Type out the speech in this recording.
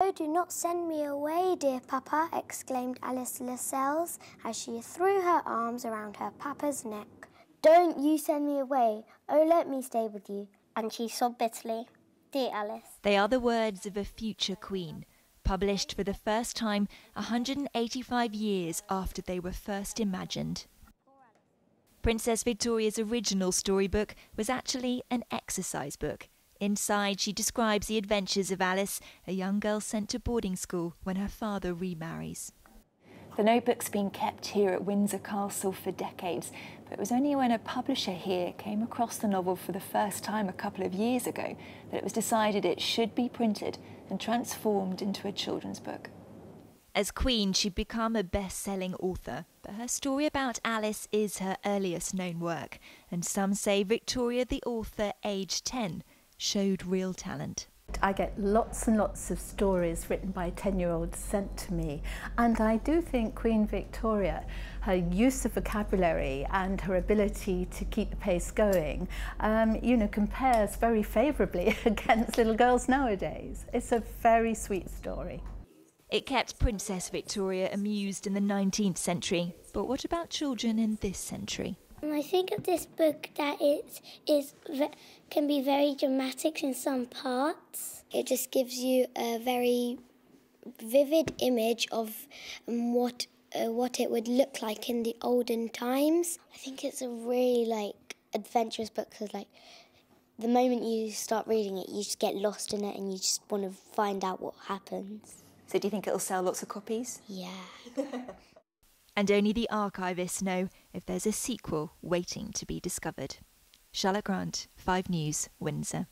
"Oh, do not send me away, dear Papa," exclaimed Alice Laselles as she threw her arms around her papa's neck. "Don't you send me away. Oh, let me stay with you." And she sobbed bitterly. Dear Alice. They are the words of a future queen, published for the first time 185 years after they were first imagined. Princess Victoria's original storybook was actually an exercise book. Inside, she describes the adventures of Alice, a young girl sent to boarding school when her father remarries. The notebook's been kept here at Windsor Castle for decades, but it was only when a publisher here came across the novel for the first time a couple of years ago that it was decided it should be printed and transformed into a children's book. As Queen, she'd become a best-selling author, but her story about Alice is her earliest known work, and some say Victoria, the author, aged 10, showed real talent. I get lots and lots of stories written by 10-year-olds sent to me, and I do think Queen Victoria, her use of vocabulary and her ability to keep the pace going, compares very favourably against little girls nowadays. It's a very sweet story. It kept Princess Victoria amused in the 19th century, but what about children in this century? I think of this book that it can be very dramatic in some parts. It just gives you a very vivid image of what it would look like in the olden times. I think it's a really adventurous book because the moment you start reading it, you just get lost in it and you just want to find out what happens. So do you think it'll sell lots of copies? Yeah. And only the archivists know if there's a sequel waiting to be discovered. Charlotte Grant, 5 News, Windsor.